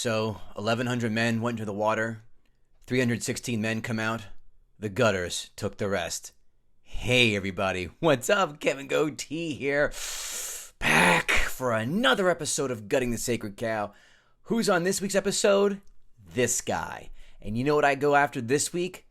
So, 1,100 men went into the water, 316 men come out, the gutters took the rest. Hey everybody, what's up? Kevin Goatee here, back for another episode of Gutting the Sacred Cow. Who's on this week's episode? This guy. And you know what I go after this week?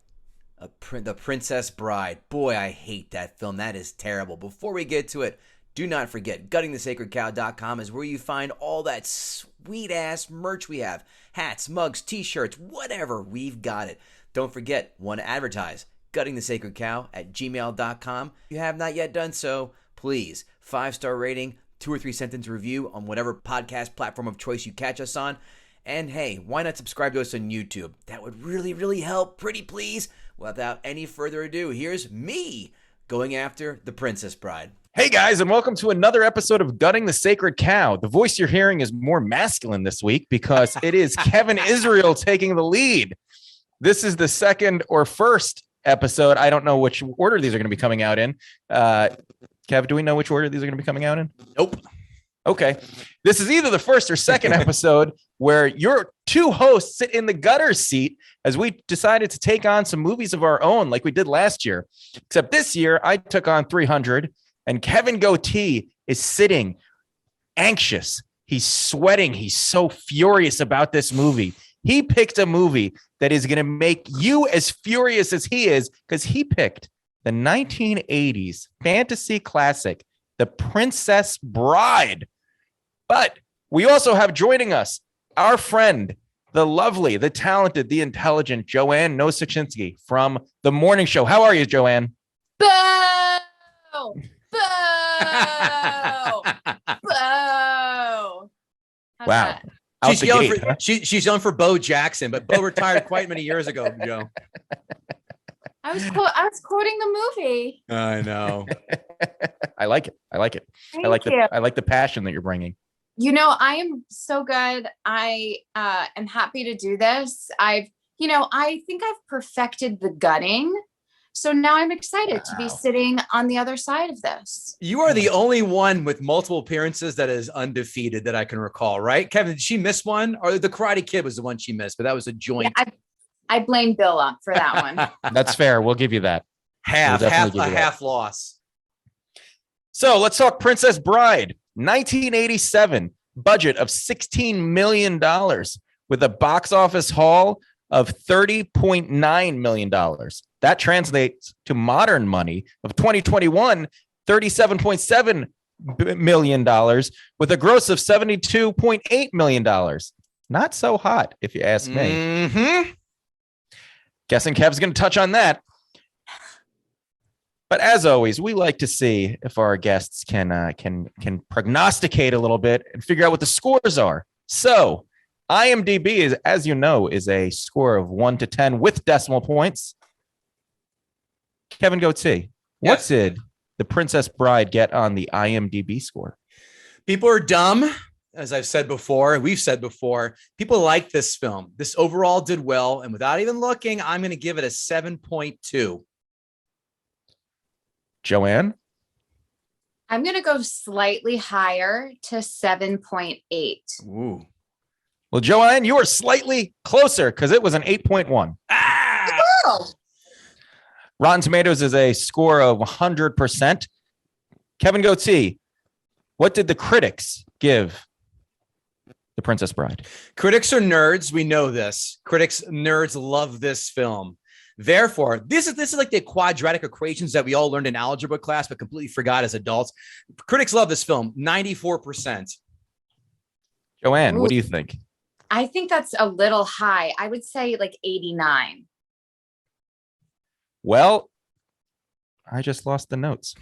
The Princess Bride. Boy, I hate that film. That is terrible. Before we get to it, do not forget, guttingthesacredcow.com is where you find all that sweet-ass merch we have. Hats, mugs, t-shirts, whatever. We've got it. Don't forget, want to advertise, guttingthesacredcow@gmail.com. If you have not yet done so, please, 5-star rating, 2 or 3 sentence review on whatever podcast platform of choice you catch us on. And hey, why not subscribe to us on YouTube? That would really, really help. Pretty please. Without any further ado, here's me going after the Princess Bride. Hey guys, and welcome to another episode of Gutting the Sacred Cow. The voice you're hearing is more masculine this week because it is Kevin Israel taking the lead. This is the second or first episode. I don't know which order these are going to be coming out in. Kev, do we know which order these are going to be coming out in? Nope. Okay. This is either the first or second episode where your two hosts sit in the gutter seat as we decided to take on some movies of our own like we did last year. Except this year, I took on 300. And Kevin Goatee is sitting anxious. He's sweating. He's so furious about this movie. He picked a movie that is going to make you as furious as he is because he picked the 1980s fantasy classic, The Princess Bride. But we also have joining us our friend, the lovely, the talented, the intelligent Joanne Nosuchinsky from The Morning Show. How are you, Joanne? Boo! Boo! Boo! Wow. She's yelling for Bo Jackson, but Bo retired quite many years ago, Joe. I was quoting the movie. I know. I like it. Thank I like the passion that you're bringing. You know, I am so good. I am happy to do this. I think I've perfected the gutting. So now I'm excited to be sitting on the other side of this. You are the only one with multiple appearances that is undefeated that I can recall, right? Kevin, did she miss one? Or the Karate Kid was the one she missed, but that was a joint. Yeah, I blame Bill up for that one. That's fair. We'll give you that. Half loss. So let's talk Princess Bride. 1987, budget of $16 million with a box office haul of $30.9 million. That translates to modern money of 2021, $37.7 million with a gross of $72.8 million. Not so hot, if you ask me. Mm-hmm. Guessing Kev's going to touch on that. But as always, we like to see if our guests can prognosticate a little bit and figure out what the scores are. So IMDb is, as you know, is a score of 1 to 10 with decimal points. Kevin Goatee, what did The Princess Bride get on the IMDb score? People are dumb, as I've said before. We've said before. People like this film. This overall did well. And without even looking, I'm going to give it a 7.2. Joanne? I'm going to go slightly higher to 7.8. Ooh. Well, Joanne, you are slightly closer because it was an 8.1. Oh. Rotten Tomatoes is a score of 100%. Kevin Goatee, what did the critics give The Princess Bride? Critics are nerds. We know this. Nerds love this film. Therefore, this is like the quadratic equations that we all learned in algebra class, but completely forgot as adults. Critics love this film. 94%. Joanne, what do you think? I think that's a little high. I would say like 89. Well, I just lost the notes.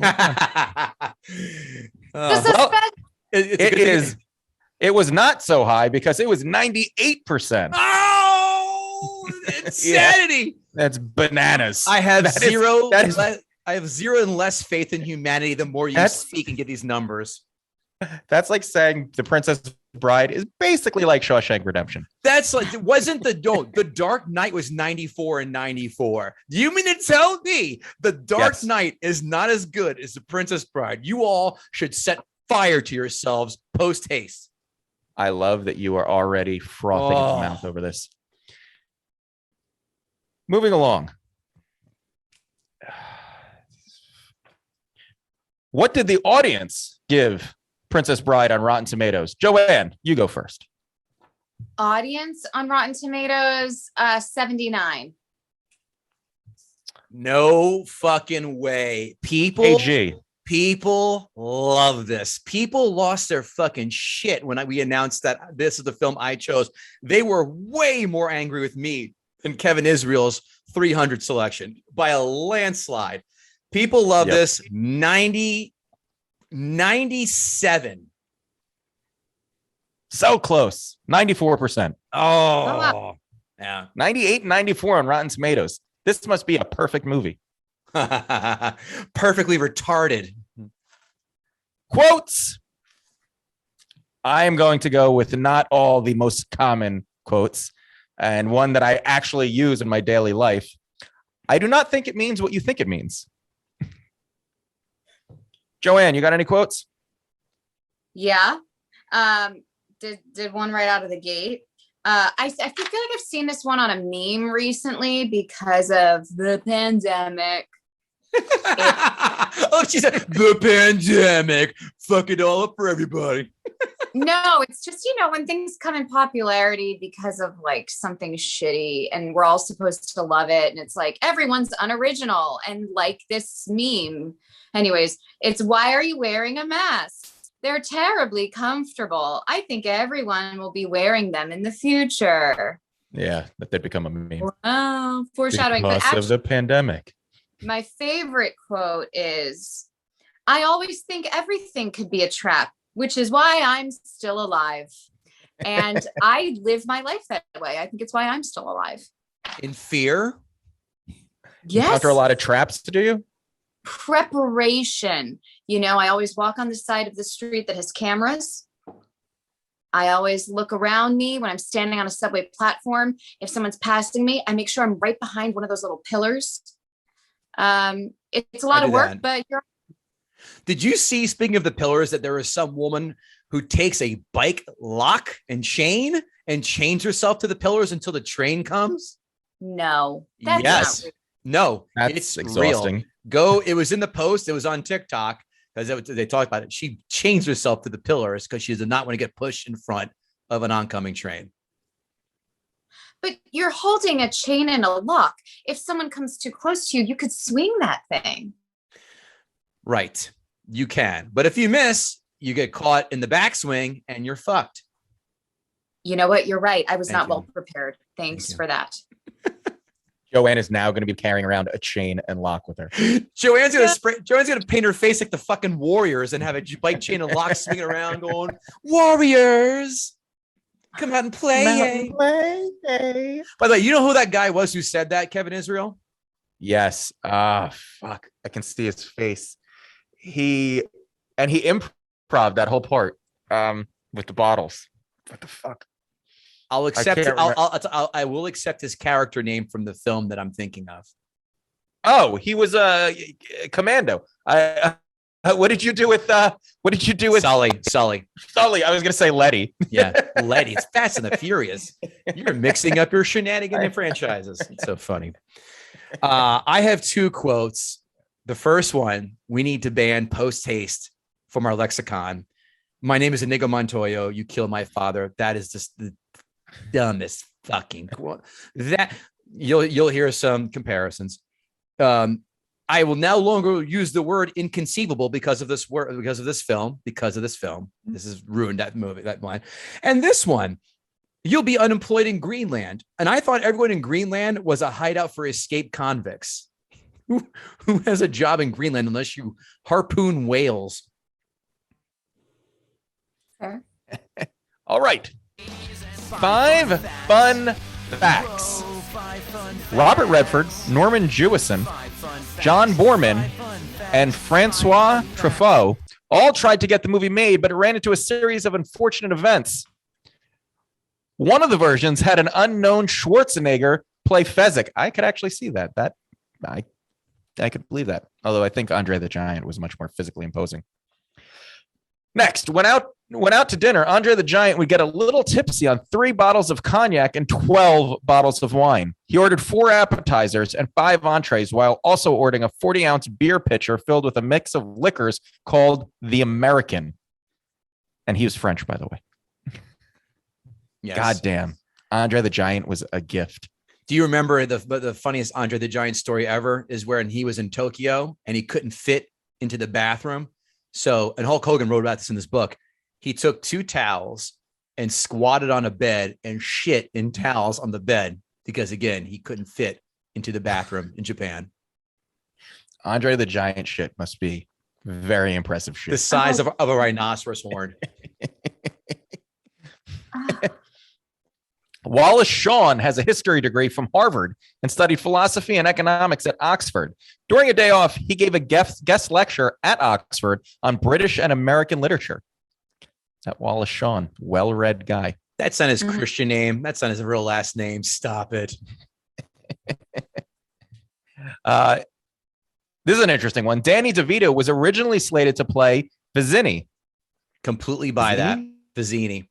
It was not so high because it was 98%. Oh, insanity. That's bananas. I have zero and less faith in humanity the more you speak and get these numbers. That's like saying The Princess Bride is basically like Shawshank Redemption. That's like, it wasn't the Dark Knight was 94 and 94. Do you mean to tell me the Dark Knight is not as good as The Princess Bride? You all should set fire to yourselves post haste. I love that you are already frothing at the mouth over this. Moving along. What did the audience give Princess Bride on Rotten Tomatoes? Joanne, you go first. Audience on Rotten Tomatoes, 79. No fucking way. People love this. People lost their fucking shit when we announced that this is the film I chose. They were way more angry with me than Kevin Israel's 300 selection by a landslide. People love this. 97. So close. 94%. Oh, yeah. 98 and 94 on Rotten Tomatoes. This must be a perfect movie. Perfectly retarded. Quotes. I am going to go with not all the most common quotes and one that I actually use in my daily life. I do not think it means what you think it means. Joanne, you got any quotes? Yeah. Did one right out of the gate. I feel like I've seen this one on a meme recently because of the pandemic. Oh, she said the pandemic. Fuck it all up for everybody. No, it's just, when things come in popularity because of like something shitty and we're all supposed to love it. And it's like, everyone's unoriginal and like this meme. Anyways, it's why are you wearing a mask? They're terribly comfortable. I think everyone will be wearing them in the future. Yeah, that did become a meme. Oh, foreshadowing. Because but actually, of the pandemic. My favorite quote is, I always think everything could be a trap, which is why I'm still alive. And I live my life that way. I think it's why I'm still alive. In fear? Yes. After a lot of traps to do you? Preparation. I always walk on the side of the street that has cameras. I always look around me when I'm standing on a subway platform. If someone's passing me, I make sure I'm right behind one of those little pillars. It's a lot of work, but Did you see, speaking of the pillars, that there is some woman who takes a bike lock and chains herself to the pillars until the train comes? No. Yes. No, that's it's exhausting. Real. It was in the post. It was on TikTok because they talked about it. She chains herself to the pillars because she did not want to get pushed in front of an oncoming train. But you're holding a chain and a lock. If someone comes too close to you, you could swing that thing. Right. You can. But if you miss, you get caught in the backswing and you're fucked. You know what? You're right. I was not well prepared. Thanks for that. Joanne is now going to be carrying around a chain and lock with her. Joanne's going to paint her face like the fucking Warriors and have a bike chain and lock swinging around going, Warriors, come out and play. By the way, you know who that guy was who said that, Kevin Israel? Yes. Fuck. I can see his face. He improv that whole part with the bottles. What the fuck? I'll accept it. I will accept his character name from the film that I'm thinking of. Oh, he was a commando. What did you do with Sully? Sully. I was gonna say Letty. Yeah, Letty. It's Fast and the Furious. You're mixing up your shenanigans and franchises. It's so funny. I have two quotes. The first one, we need to ban post haste from our lexicon. My name is Inigo Montoya. You killed my father. That is just the dumbest fucking quote. That you'll hear some comparisons. I will no longer use the word inconceivable because of this film. This has ruined that movie, that line. And this one, you'll be unemployed in Greenland. And I thought everyone in Greenland was a hideout for escaped convicts. Who has a job in Greenland unless you harpoon whales? Fair. All right. 5 fun facts. Robert Redford, Norman Jewison, John Borman, and Francois Truffaut all tried to get the movie made, but it ran into a series of unfortunate events. One of the versions had an unknown Schwarzenegger play Fezzik. I could actually see that. I could believe that. Although I think Andre the Giant was much more physically imposing. Next, when out went out to dinner, Andre the Giant would get a little tipsy on 3 bottles of cognac and 12 bottles of wine. He ordered 4 appetizers and 5 entrees while also ordering a 40-ounce beer pitcher filled with a mix of liquors called the American. And he was French, by the way. Yes. God damn. Andre the Giant was a gift. Do you remember the funniest Andre the Giant story ever is when he was in Tokyo and he couldn't fit into the bathroom? So, and Hulk Hogan wrote about this in this book. He took 2 towels and squatted on a bed and shit in towels on the bed because, again, he couldn't fit into the bathroom in Japan. Andre the Giant shit must be very impressive shit. The size of a rhinoceros horn. Wallace Shawn has a history degree from Harvard and studied philosophy and economics at Oxford. During a day off, he gave a guest lecture at Oxford on British and American literature. That Wallace Shawn, well-read guy. That's not his Christian name. That's not his real last name. Stop it. This is an interesting one. Danny DeVito was originally slated to play Vizzini. Completely buy that. Vizzini.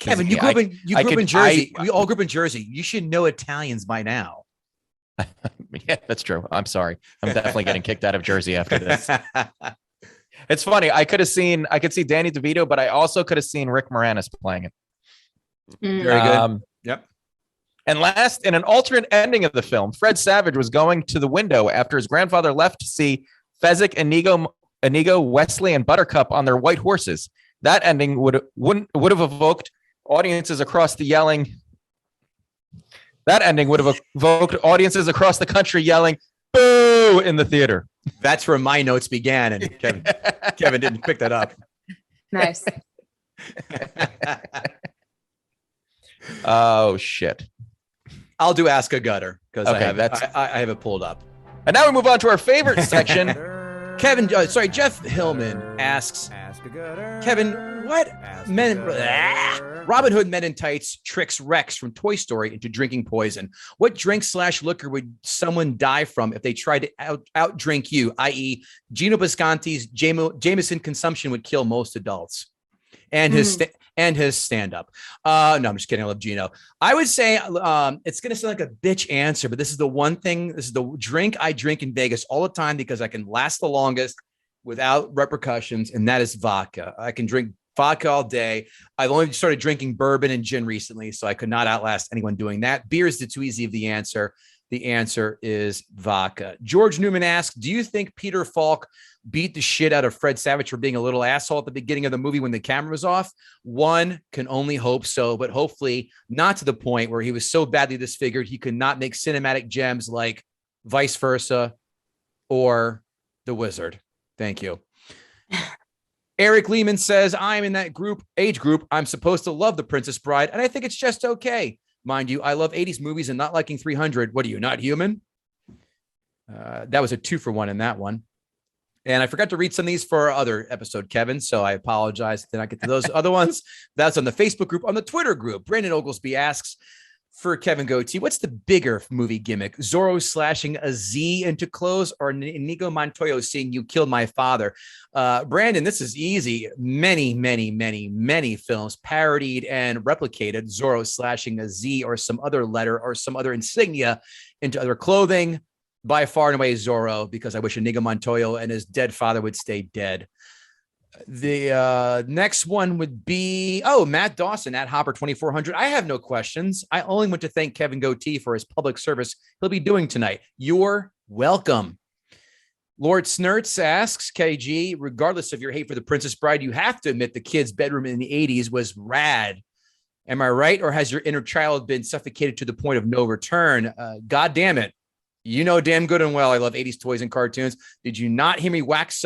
Kevin, you grew up in Jersey. We all grew up in Jersey. You should know Italians by now. Yeah, that's true. I'm sorry. I'm definitely getting kicked out of Jersey after this. It's funny. I could see Danny DeVito, but I also could have seen Rick Moranis playing it. Very good. Yep. And last, in an alternate ending of the film, Fred Savage was going to the window after his grandfather left to see Fezzik, Inigo, Wesley, and Buttercup on their white horses. That ending would have evoked audiences across the yelling. That ending would have evoked audiences across the country yelling "boo" in the theater. That's where my notes began, and Kevin didn't pick that up. Nice. Oh shit! I'll do Ask a Gutter because okay, I have it pulled up. And now we move on to our favorite section. Jeff Hillman asks, Kevin, what Robin Hood Men in Tights tricks Rex from Toy Story into drinking poison? What drink/liquor would someone die from if they tried to outdrink you, i.e. Gino Bisconti's Jameson consumption would kill most adults? And his stand-up. No, I'm just kidding. I love Gino. I would say it's going to sound like a bitch answer, but this is the one thing. This is the drink I drink in Vegas all the time because I can last the longest without repercussions, and that is vodka. I can drink vodka all day. I've only started drinking bourbon and gin recently, so I could not outlast anyone doing that. Beer is the too easy of the answer. The answer is vodka. George Newman asks, do you think Peter Falk beat the shit out of Fred Savage for being a little asshole at the beginning of the movie when the camera was off? One can only hope so, but hopefully not to the point where he was so badly disfigured he could not make cinematic gems like Vice Versa or The Wizard. Thank you. Eric Lehman says, I'm in that age group. I'm supposed to love The Princess Bride, and I think it's just okay. Mind you, I love 80s movies and not liking 300. What are you, not human? That was a 2-for-1 in that one. And I forgot to read some of these for our other episode, Kevin. So I apologize. Did not get to those other ones. That's on the Facebook group. On the Twitter group, Brandon Oglesby asks for Kevin Goatee, what's the bigger movie gimmick? Zorro slashing a Z into clothes or Inigo Montoya saying you killed my father? Brandon, this is easy. Many, many, many, many films parodied and replicated Zorro slashing a Z or some other letter or some other insignia into other clothing. By far and away Zorro, because I wish Inigo Montoya and his dead father would stay dead. The next one would be, Matt Dawson at Hopper 2400. I have no questions. I only want to thank Kevin Goatee for his public service he'll be doing tonight. You're welcome. Lord Snurts asks, KG, regardless of your hate for The Princess Bride, you have to admit the kid's bedroom in the 80s was rad. Am I right? Or has your inner child been suffocated to the point of no return? God damn it. You know damn good and well I love 80s toys and cartoons. Did you not hear me wax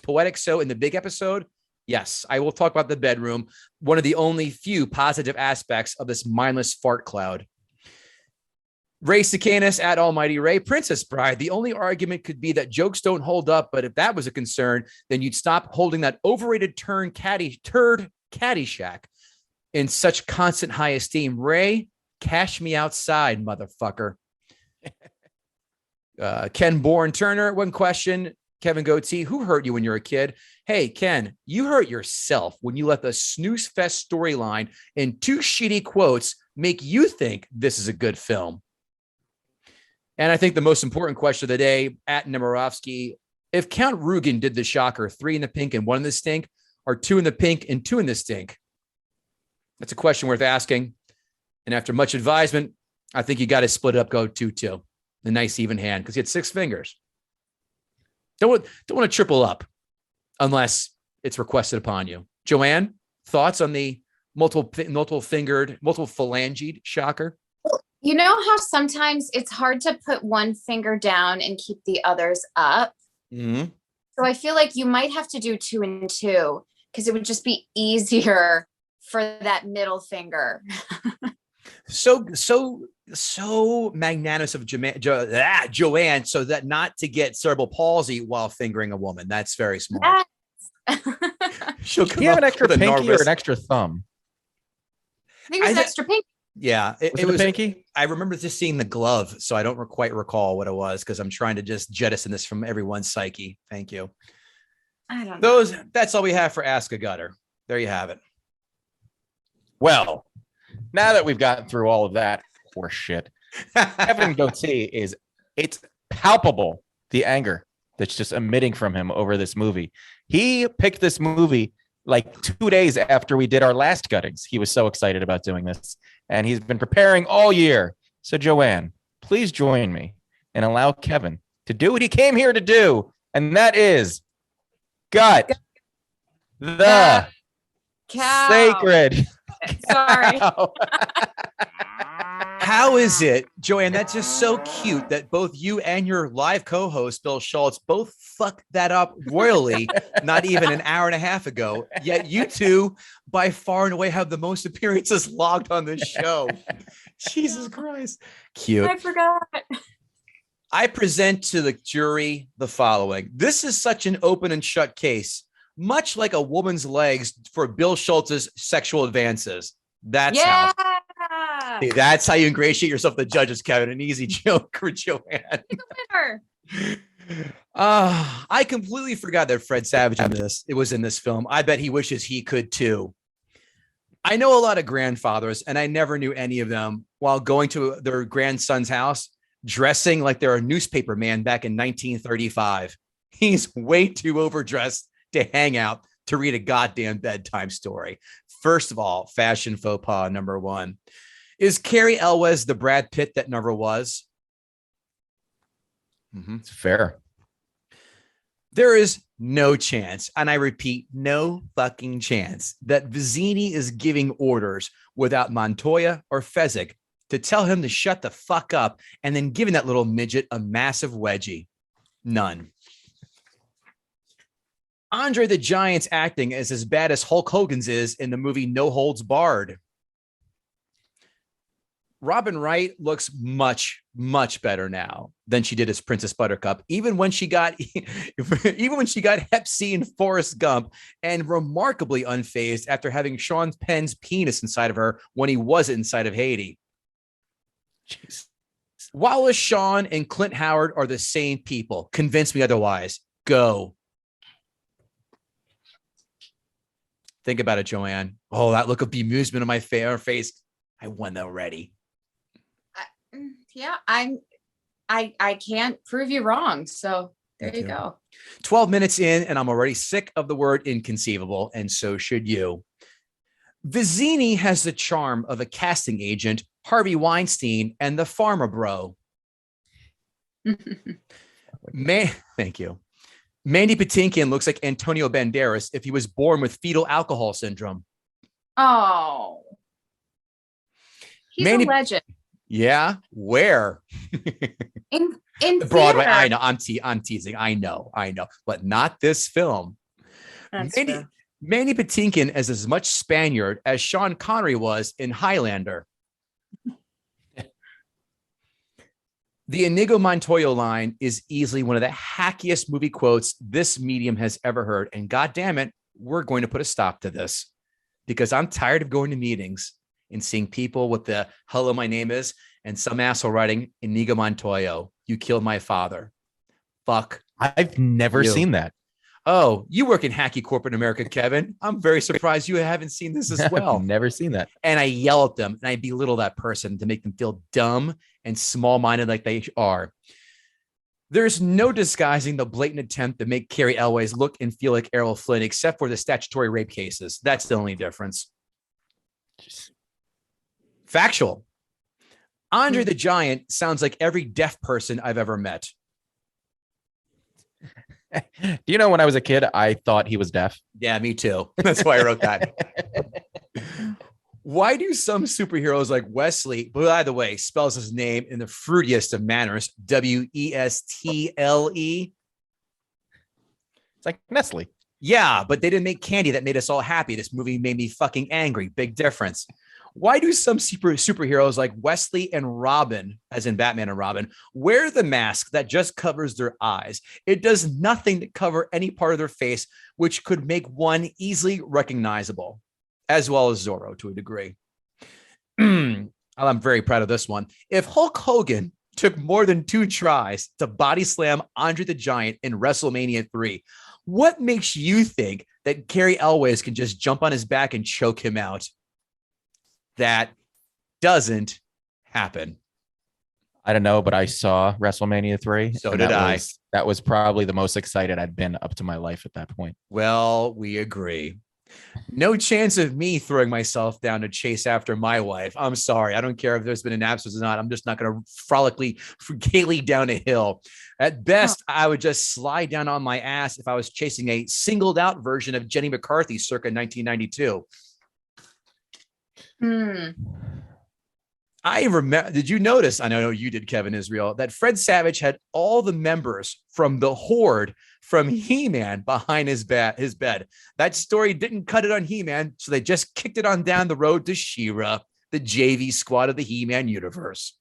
poetic so in the big episode? Yes, I will talk about the bedroom, one of the only few positive aspects of this mindless fart cloud. Ray Sicanus at Almighty Ray, Princess Bride. The only argument could be that jokes don't hold up, but if that was a concern, then you'd stop holding that overrated turd Caddyshack in such constant high esteem. Ray, cash me outside, motherfucker. Ken Bourne Turner, one question. Kevin Goatee, who hurt you when you were a kid? Hey, Ken, you hurt yourself when you let the snooze fest storyline and 2 shitty quotes make you think this is a good film. And I think the most important question of the day, at Nemirovsky, if Count Rugen did the shocker, 3 in the pink and 1 in the stink, or 2 in the pink and 2 in the stink? That's a question worth asking. And after much advisement, I think you got to split it up, go 2-2. The nice even hand, because he had 6 fingers. Don't want to triple up unless it's requested upon you. Joanne, thoughts on the multiple fingered, multiple phalanged shocker? You know how sometimes it's hard to put one finger down and keep the others up? Mm-hmm. So I feel like you might have to do 2 and 2 because it would just be easier for that middle finger. So magnanimous of Joanne, so that not to get cerebral palsy while fingering a woman. That's very smart. Yes. Do you have an extra pinky or an extra thumb? I think it was an extra pinky. Yeah, it was a pinky. I remember just seeing the glove, so I don't quite recall what it was because I'm trying to just jettison this from everyone's psyche. Thank you. I don't know. That's all we have for Ask a Gutter. There you have it. Well, now that we've gotten through all of that horse shit, Kevin Goatee it's palpable, the anger that's just emitting from him over this movie. He picked this movie like 2 days after we did our last guttings. He was so excited about doing this, and he's been preparing all year. So Joanne, please join me and allow Kevin to do what he came here to do, and that is gut the Cow. sacred. Sorry. How is it, Joanne? That's just so cute that both you and your live co-host, Bill Schultz, both fucked that up royally not even an hour and a half ago. Yet you two, by far and away, have the most appearances logged on this show. Jesus Christ. Cute. I forgot. I present to the jury the following. This is such an open and shut case, much like a woman's legs for Bill Schultz's sexual advances. That's how you ingratiate yourself to the judges, Kevin. An easy joke for Joanne. I completely forgot that Fred Savage was in this film. I bet he wishes he could too. I know a lot of grandfathers, and I never knew any of them while going to their grandson's house, dressing like they're a newspaper man back in 1935. He's way too overdressed to hang out to read a goddamn bedtime story. First of all, fashion faux pas number 1. Is Cary Elwes the Brad Pitt that never was? Mm-hmm. It's fair. There is no chance, and I repeat, no fucking chance, that Vizzini is giving orders without Montoya or Fezzik to tell him to shut the fuck up and then giving that little midget a massive wedgie. None. Andre the Giant's acting is as bad as Hulk Hogan's is in the movie No Holds Barred. Robin Wright looks much, much better now than she did as Princess Buttercup, even when she got Hep C in Forrest Gump, and remarkably unfazed after having Sean Penn's penis inside of her when he wasn't inside of Haiti. Jeez. Wallace Shawn and Clint Howard are the same people. Convince me otherwise. Go. Think about it, Joanne. Oh, that look of bemusement on my face. I won already. Yeah, I can't prove you wrong. So there you go. 12 minutes in, and I'm already sick of the word inconceivable, and so should you. Vizzini has the charm of a casting agent, Harvey Weinstein, and the Pharma Bro. Thank you. Mandy Patinkin looks like Antonio Banderas if he was born with fetal alcohol syndrome. Oh, he's a legend. Yeah, where? in Broadway. theater. I know. I'm teasing. I know, but not this film. Mandy Patinkin is as much Spaniard as Sean Connery was in Highlander. The Inigo Montoya line is easily one of the hackiest movie quotes this medium has ever heard. And God damn it, we're going to put a stop to this because I'm tired of going to meetings and seeing people with the hello, my name is, and some asshole writing Inigo Montoya, you killed my father. Fuck. I've never You. seen that. Oh, you work in hacky corporate America, Kevin. I'm very surprised you haven't seen this as well. I've never seen that. And I yell at them and I belittle that person to make them feel dumb and small-minded like they are. There's no disguising the blatant attempt to make Carrie Elways look and feel like Errol Flynn, except for the statutory rape cases. That's the only difference. Factual. Andre the Giant sounds like every deaf person I've ever met. Do you know when I was a kid, I thought he was deaf? Yeah, me too. That's why I wrote that. Why do some superheroes like Wesley, who, by the way, spells his name in the fruitiest of manners, Westle? It's like Nestle. Yeah, but they didn't make candy that made us all happy. This movie made me fucking angry. Big difference. Why do some superheroes like Wesley and Robin, as in Batman and Robin, wear the mask that just covers their eyes? It does nothing to cover any part of their face, which could make one easily recognizable, as well as Zorro to a degree. I'm very proud of this one. If Hulk Hogan took more than 2 tries to body slam Andre the Giant in WrestleMania 3, what makes you think that Carrie Elways can just jump on his back and choke him out? That doesn't happen. I don't know, but I saw WrestleMania 3. So did I. That was probably the most excited I'd been up to my life at that point. Well, we agree. No chance of me throwing myself down to chase after my wife. I'm sorry. I don't care if there's been an absence or not. I'm just not going to gaily down a hill. At best, I would just slide down on my ass if I was chasing a singled out version of Jenny McCarthy circa 1992. I remember, did you notice? I know you did, Kevin Israel, that Fred Savage had all the members from the Horde from He-Man behind his bed. That story didn't cut it on He-Man, so they just kicked it on down the road to She-Ra, the JV squad of the He-Man universe.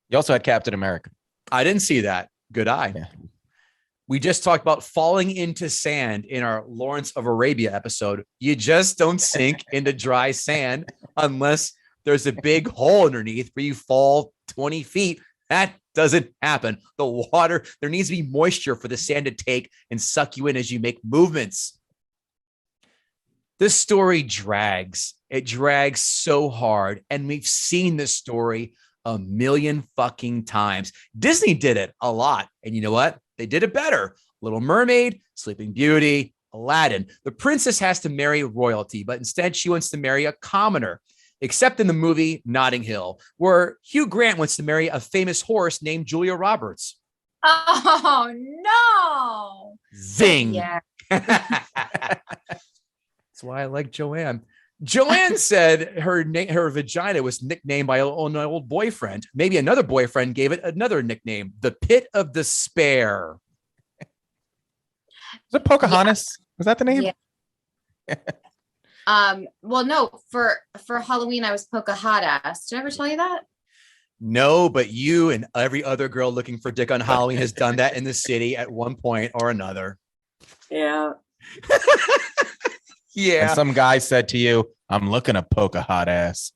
You also had Captain America. I didn't see that. Good eye. Yeah. We just talked about falling into sand in our Lawrence of Arabia episode. You just don't sink into dry sand unless there's a big hole underneath where you fall 20 feet. That doesn't happen. The water, there needs to be moisture for the sand to take and suck you in as you make movements. This story drags. It drags so hard. And we've seen this story a million fucking times. Disney did it a lot. And you know what? They did it better. Little Mermaid, Sleeping Beauty, Aladdin. The princess has to marry royalty, but instead she wants to marry a commoner, except in the movie Notting Hill, where Hugh Grant wants to marry a famous horse named Julia Roberts. Oh, no. Zing. Yeah. That's why I like Joanne. Joanne said her vagina was nicknamed by an old boyfriend. Maybe another boyfriend gave it another nickname, the Pit of Despair. Was it Pocahontas? Yeah. Was that the name? Yeah. Well, no, for Halloween, I was Pocahontas. Did I ever tell you that? No, but you and every other girl looking for dick on Halloween has done that in the city at one point or another. Yeah. Yeah. And some guy said to you, I'm looking to poke a hot ass.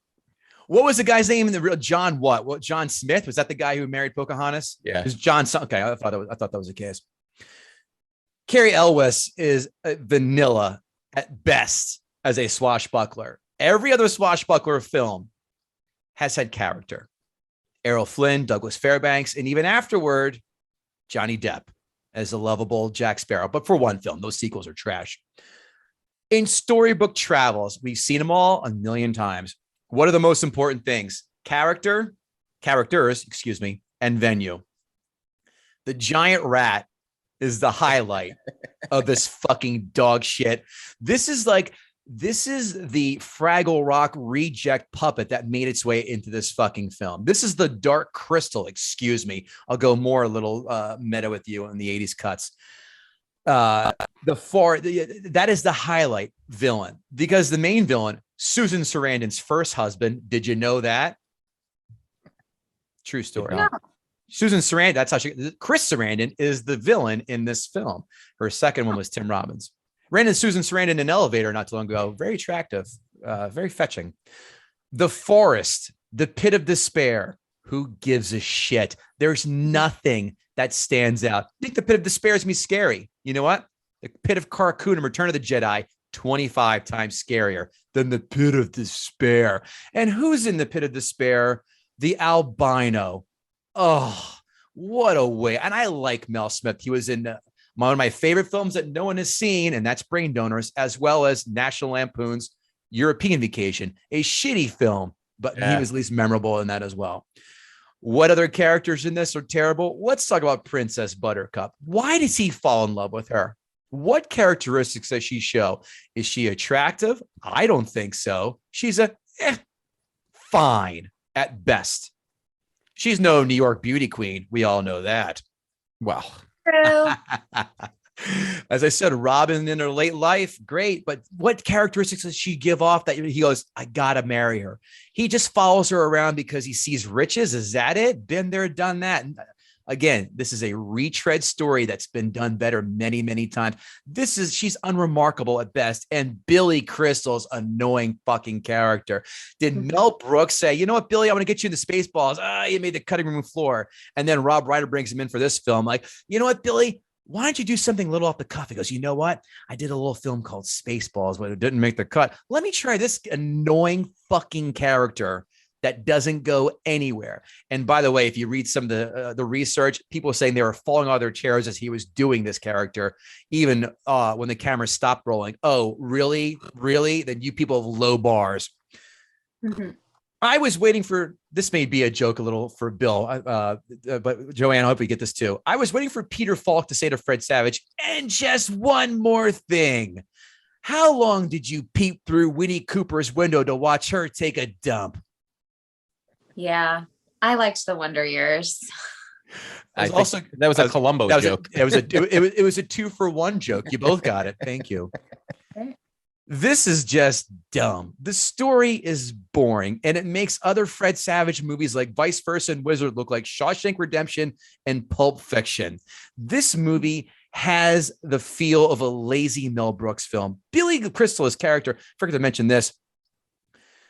What was the guy's name in the real John? What John Smith? Was that the guy who married Pocahontas? Yeah. It was John. Okay. I thought that was the case. Carrie Elwes is vanilla at best as a swashbuckler. Every other swashbuckler film has had character. Errol Flynn, Douglas Fairbanks, and even afterward, Johnny Depp as a lovable Jack Sparrow. But for one film, those sequels are trash. In storybook travels, we've seen them all a million times. What are the most important things? Characters, and venue. The giant rat is the highlight of this fucking dog shit. This is the Fraggle Rock reject puppet that made its way into this fucking film. This is the Dark Crystal, I'll go more a little meta with you in the 80s cuts. That is the highlight villain, because the main villain, Susan Sarandon's first husband. Did you know that? True story. No. Susan Sarandon, that's how Chris Sarandon is the villain in this film. Her second one was Tim Robbins. Ran into Susan Sarandon in an elevator not too long ago. Very attractive, very fetching. The Forest, the Pit of Despair, Who gives a shit? There's nothing that stands out. I think the Pit of Despair is me scary. You know what? The Pit of Carcoon in Return of the Jedi, 25 times scarier than the Pit of Despair. And who's in the Pit of Despair? The albino. Oh, what a way. And I like Mel Smith. He was in one of my favorite films that no one has seen, and that's Brain Donors, as well as National Lampoon's European Vacation, a shitty film, but he was at least memorable in that as well. What other characters in this are terrible? Let's talk about Princess Buttercup. Why does he fall in love with her? What characteristics does she show? Is she attractive? I don't think so. She's fine at best. She's no New York beauty queen. We all know that. Wow. True. As I said, Robin in her late life, great. But what characteristics does she give off that he goes, I got to marry her? He just follows her around because he sees riches. Is that it? Been there, done that. And again, this is a retread story that's been done better many, many times. She's unremarkable at best. And Billy Crystal's annoying fucking character. Did Mel Brooks say, you know what, Billy, I want to get you in the Spaceballs. You made the cutting room floor. And then Rob Reiner brings him in for this film. Like, you know what, Billy? Why don't you do something a little off the cuff? He goes, you know what? I did a little film called Spaceballs, but it didn't make the cut. Let me try this annoying fucking character that doesn't go anywhere. And by the way, if you read some of the research, people are saying they were falling out of their chairs as he was doing this character, even when the camera stopped rolling. Oh, really? Really? Then you people have low bars. Mm-hmm. I was waiting for, this may be a joke a little for Bill, but Joanne, I hope we get this too. I was waiting for Peter Falk to say to Fred Savage, and just one more thing. How long did you peep through Winnie Cooper's window to watch her take a dump? Yeah, I liked the Wonder Years. That was a Columbo joke. It was a 2-for-1 joke. You both got it. Thank you. This is just dumb. The story is boring, and it makes other Fred Savage movies like Vice Versa and Wizard look like Shawshank Redemption and Pulp Fiction. This movie has the feel of a lazy Mel Brooks film. Billy Crystal, his character, I forgot to mention this.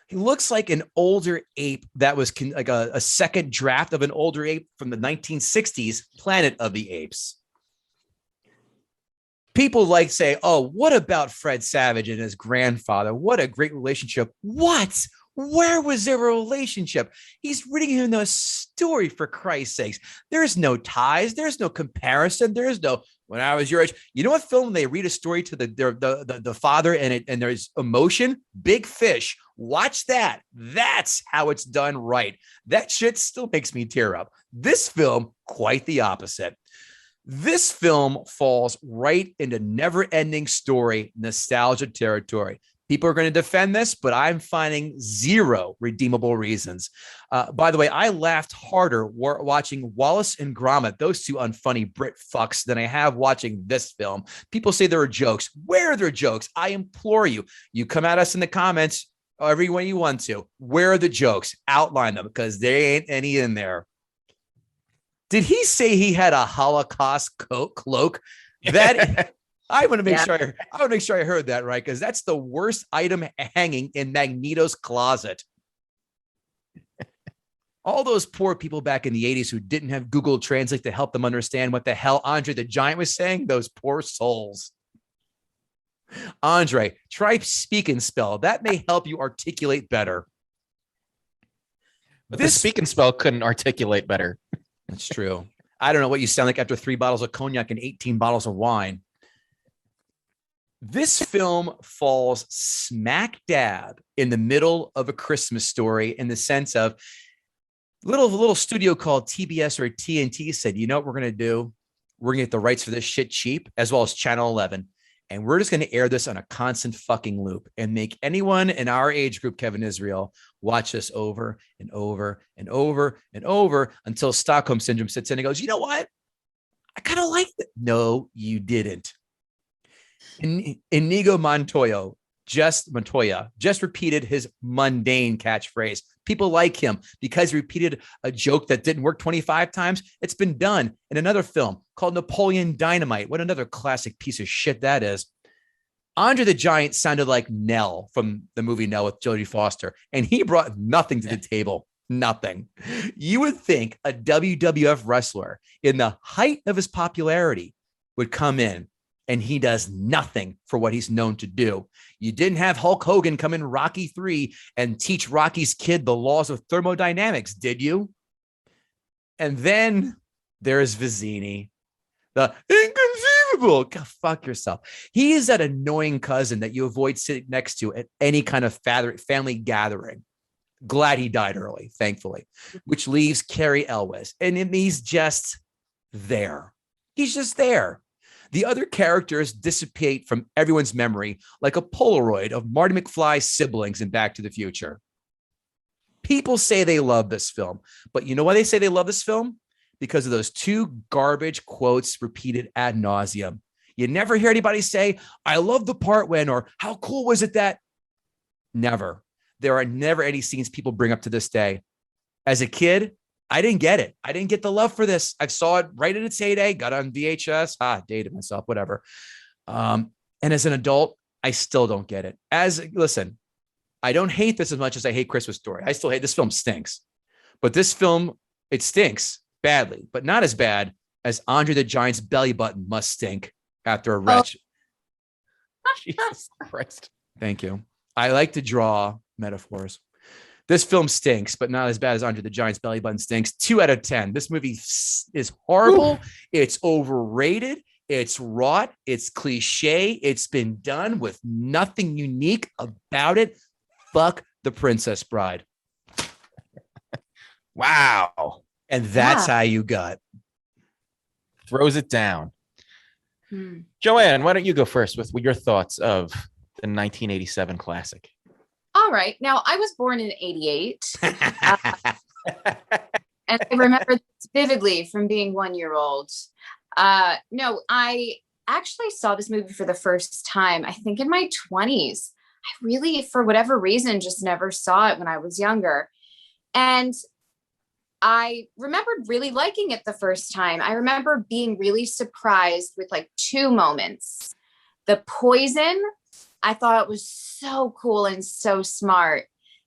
He looks like an older ape that was like a second draft of an older ape from the 1960s, Planet of the Apes. People like say, oh, what about Fred Savage and his grandfather? What a great relationship. What? Where was their relationship? He's reading him a story, for Christ's sakes. There's no ties. There's no comparison. There's no, when I was your age. You know what film they read a story to the father and there's emotion? Big Fish. Watch that. That's how it's done right. That shit still makes me tear up. This film, quite the opposite. This film falls right into never-ending story nostalgia territory. People are going to defend this, but I'm finding zero redeemable reasons. By the way, I laughed harder watching Wallace and Gromit, those two unfunny Brit fucks, than I have watching this film. People say there are jokes. Where are their jokes? I implore you. You come at us in the comments every way you want to. Where are the jokes? Outline them, because there ain't any in there. Did he say he had a Holocaust cloak? That I want to make sure. I want to make sure I heard that right, because that's the worst item hanging in Magneto's closet. All those poor people back in the 80s who didn't have Google Translate to help them understand what the hell Andre the Giant was saying. Those poor souls. Andre, try Speak and Spell. That may help you articulate better. But this Speak and Spell couldn't articulate better. That's true. I don't know what you sound like after 3 bottles of cognac and 18 bottles of wine. This film falls smack dab in the middle of A Christmas Story, in the sense of little studio called TBS or TNT said, you know what we're going to do? We're going to get the rights for this shit cheap, as well as Channel 11. And we're just going to air this on a constant fucking loop and make anyone in our age group, Kevin Israel, watch this over and over and over and over until Stockholm Syndrome sits in and goes, you know what? I kind of like it. No, you didn't. Inigo Montoya just repeated his mundane catchphrase. People like him because he repeated a joke that didn't work 25 times. It's been done in another film called Napoleon Dynamite. What another classic piece of shit that is. Andre the Giant sounded like Nell from the movie Nell with Jodie Foster, and he brought nothing to the table. Nothing. You would think a WWF wrestler in the height of his popularity would come in, and he does nothing for what he's known to do. You didn't have Hulk Hogan come in Rocky 3 and teach Rocky's kid the laws of thermodynamics, did you? And then there's Vizzini, the inconceivable. God, fuck yourself. He is that annoying cousin that you avoid sitting next to at any kind of family gathering. Glad he died early, thankfully, which leaves Carrie Elwes. And he's just there. He's just there. The other characters dissipate from everyone's memory like a Polaroid of Marty McFly's siblings in Back to the Future. People say they love this film, but you know why they say they love this film? Because of those two garbage quotes repeated ad nauseum. You never hear anybody say, I love the part when, or how cool was it that? Never. There are never any scenes people bring up to this day. As a kid, I didn't get it. I didn't get the love for this. I saw it right in its heyday, got on VHS, dated myself, whatever. And as an adult, I still don't get it. Listen, I don't hate this as much as I hate Christmas Story. I still hate this film. Stinks. But this film, it stinks badly, but not as bad as Andre the Giant's belly button must stink after a wretch. Jesus Christ. Thank you. I like to draw metaphors. This film stinks, but not as bad as Andre the Giant's belly button stinks. 2 out of 10. This movie is horrible. Ooh. It's overrated. It's wrought. It's cliche. It's been done with nothing unique about it. Fuck The Princess Bride. Wow. And that's how you got. Throws it down. Joanne, why don't you go first with your thoughts of the 1987 classic? All right. Now, I was born in 88. And I remember this vividly from being 1 year old. No, I actually saw this movie for the first time, I think in my 20s. I really, for whatever reason, just never saw it when I was younger. And I remembered really liking it the first time. I remember being really surprised with like 2 moments. The poison, I thought it was so cool and so smart.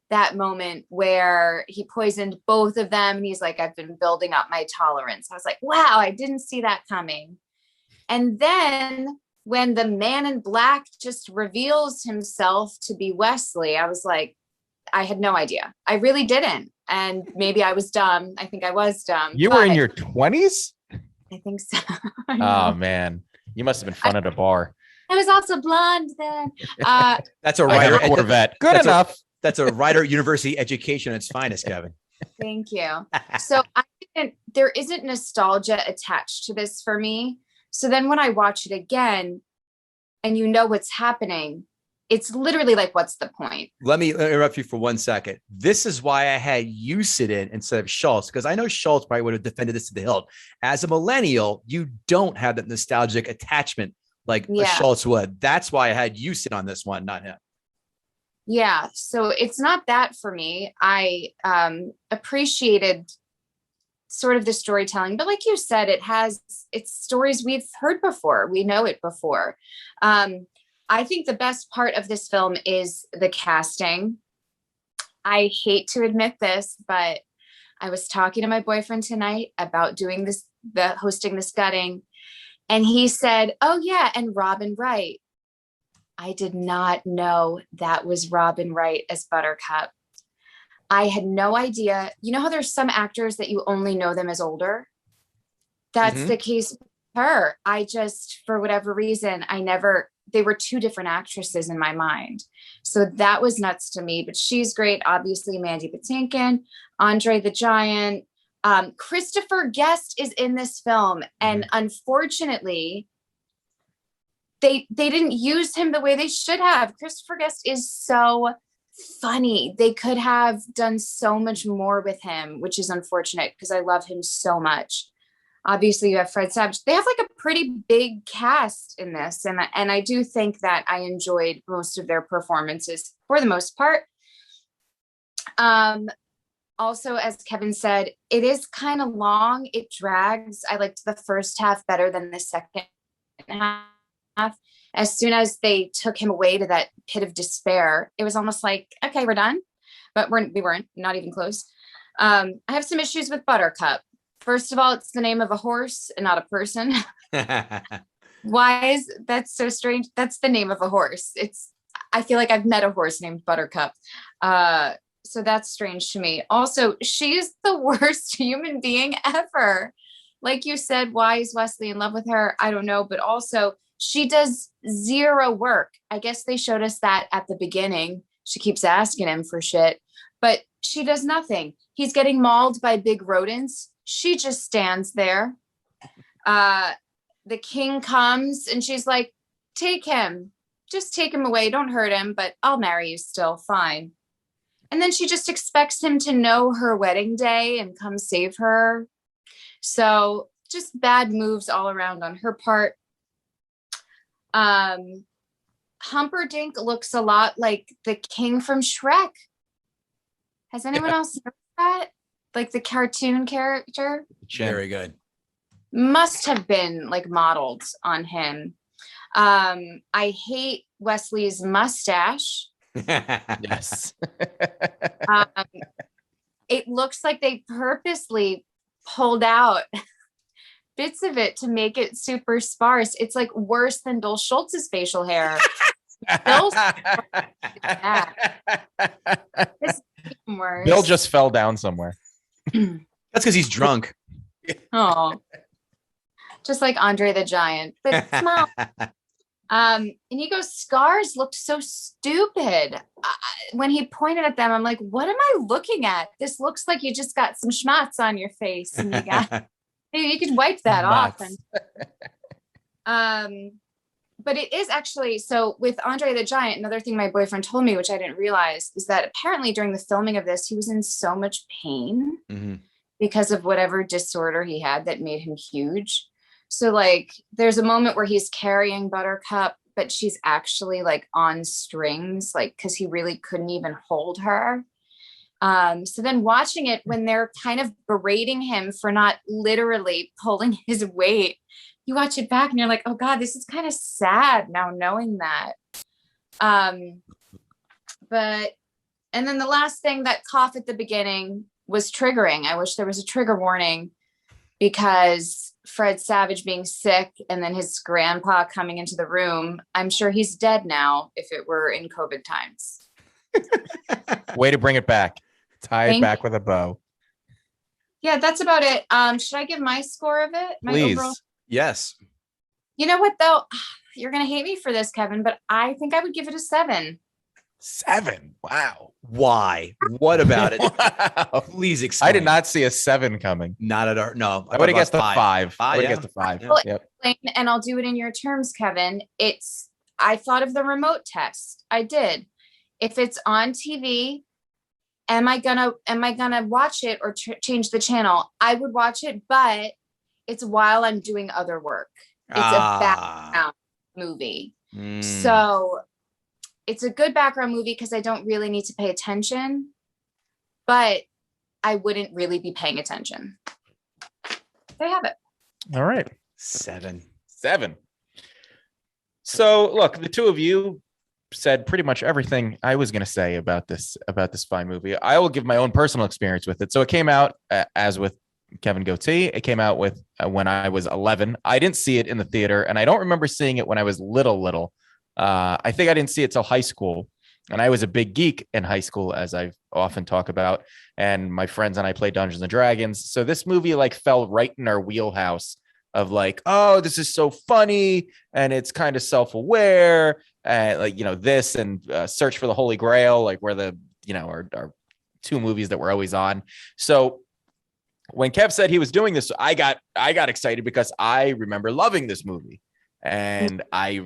That moment where he poisoned both of them. And he's like, I've been building up my tolerance. I was like, wow, I didn't see that coming. And then when the man in black just reveals himself to be Wesley, I was like, I had no idea. I really didn't. And maybe I was dumb. I think I was dumb. You were in your 20s? I think so. Oh, man. You must have been fun at a bar. I was also blonde then. That's a writer Corvette. Good enough. That's a writer university education at its finest, Kevin. Thank you. So there isn't nostalgia attached to this for me. So then when I watch it again and you know what's happening, it's literally like, what's the point? Let me interrupt you for 1 second. This is why I had you sit in instead of Schultz, because I know Schultz probably would have defended this to the hilt. As a millennial, you don't have that nostalgic attachment like Schultz would. That's why I had you sit on this one, not him. Yeah. So it's not that for me. I appreciated sort of the storytelling, but like you said, it's stories we've heard before. We know it before. I think the best part of this film is the casting. I hate to admit this, but I was talking to my boyfriend tonight about doing hosting this gutting. And he said, oh yeah. And Robin Wright. I did not know that was Robin Wright as Buttercup. I had no idea. You know how there's some actors that you only know them as older? That's the case with her. I just, for whatever reason, they were 2 different actresses in my mind. So that was nuts to me, but she's great. Obviously, Mandy Patinkin, Andre the Giant, Christopher Guest is in this film. And unfortunately, they didn't use him the way they should have. Christopher Guest is so funny. They could have done so much more with him, which is unfortunate because I love him so much. Obviously, you have Fred Savage. They have like a pretty big cast in this. And I do think that I enjoyed most of their performances for the most part. Also, as Kevin said, it is kind of long. It drags. I liked the first half better than the second half. As soon as they took him away to that pit of despair, it was almost like, okay, we're done. But we weren't, not even close. I have some issues with Buttercup. First of all, it's the name of a horse and not a person. Why is that so strange? That's the name of a horse. I feel like I've met a horse named Buttercup. So that's strange to me. Also, she is the worst human being ever. Like you said, why is Wesley in love with her? I don't know. But also, she does zero work. I guess they showed us that at the beginning. She keeps asking him for shit, but she does nothing. He's getting mauled by big rodents. She just stands there. The king comes and she's like, take him. Just take him away. Don't hurt him, but I'll marry you still. Fine. And then she just expects him to know her wedding day and come save her. So just bad moves all around on her part. Humperdinck looks a lot like the king from Shrek. Has anyone else noticed that? Like the cartoon character? Very good. Must have been like modeled on him. I hate Wesley's mustache. Yes. It looks like they purposely pulled out bits of it to make it super sparse. It's like worse than Bill Schultz's facial hair. Bill's worse. Bill just fell down somewhere. That's because he's drunk. Oh, just like Andre the Giant, but small. Inigo's scars looked so stupid. When he pointed at them, I'm like, what am I looking at? This looks like you just got some schmatz on your face. And maybe you could wipe that off. And, but it is actually, so with Andre the Giant, another thing my boyfriend told me, which I didn't realize, is that apparently during the filming of this, he was in so much pain because of whatever disorder he had that made him huge. So like there's a moment where he's carrying Buttercup, but she's actually like on strings, like because he really couldn't even hold her. So then watching it when they're kind of berating him for not literally pulling his weight, you watch it back and you're like, oh God, this is kind of sad now knowing that. But and then the last thing, that cough at the beginning was triggering. I wish there was a trigger warning, because Fred Savage being sick and then his grandpa coming into the room, I'm sure he's dead now if it were in COVID times. Way to bring it back. Tie it back with a bow. Yeah, that's about it. Should I give my score of it? Please. Overall? Yes. You know what, though? You're going to hate me for this, Kevin, but I think I would give it a 7. 7. Wow. Why? What about it? Wow. Please explain. I did not see a 7 coming. Not at our, no. I would have guessed the 5. I would Yeah. have guessed the 5. Well, Yep. and I'll do it in your terms, Kevin. I thought of the remote test. I did. If it's on TV, am I gonna watch it or change the channel? I would watch it, but it's while I'm doing other work. It's a background movie. So it's a good background movie because I don't really need to pay attention, but I wouldn't really be paying attention. There you have it. All right. 7. So look, the two of you said pretty much everything I was going to say about this fine movie. I will give my own personal experience with it. So it came out as with Kevin Goatee. It came out with when I was 11. I didn't see it in the theater, and I don't remember seeing it when I was little. I think I didn't see it till high school, and I was a big geek in high school, as I often talk about. And my friends and I played Dungeons and Dragons. So this movie like fell right in our wheelhouse of like, oh, this is so funny, and it's kind of self-aware, and like, you know, this and Search for the Holy Grail, like where the, you know, are two movies that were always on. So when Kev said he was doing this, I got excited because I remember loving this movie. And I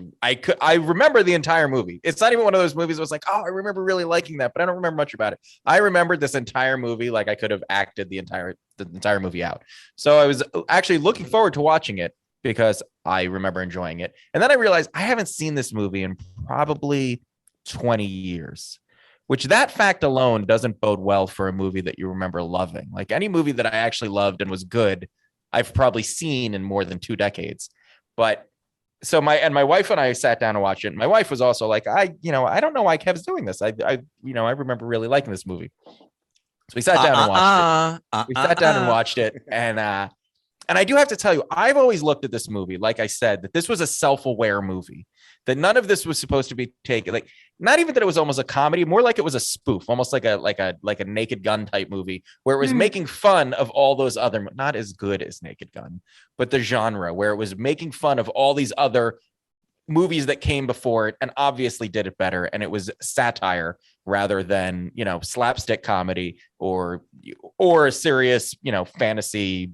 remember the entire movie. It's not even one of those movies that was like, oh, I remember really liking that, but I don't remember much about it. I remembered this entire movie like I could have acted the entire movie out. So I was actually looking forward to watching it because I remember enjoying it. And then I realized I haven't seen this movie in probably 20 years, which that fact alone doesn't bode well for a movie that you remember loving. Like any movie that I actually loved and was good, I've probably seen in more than 2 decades. But so my wife and I sat down to watch it. My wife was also like, I don't know why Kev's doing this. I remember really liking this movie. So we sat down and watched it. We sat down and watched it, and I do have to tell you, I've always looked at this movie, like I said, that this was a self-aware movie, that none of this was supposed to be taken, like, not even that it was almost a comedy, more like it was a spoof, almost like a Naked Gun type movie, where it was making fun of all those other, not as good as Naked Gun, but the genre, where it was making fun of all these other movies that came before it, and obviously did it better. And it was satire rather than, you know, slapstick comedy or a serious, you know, fantasy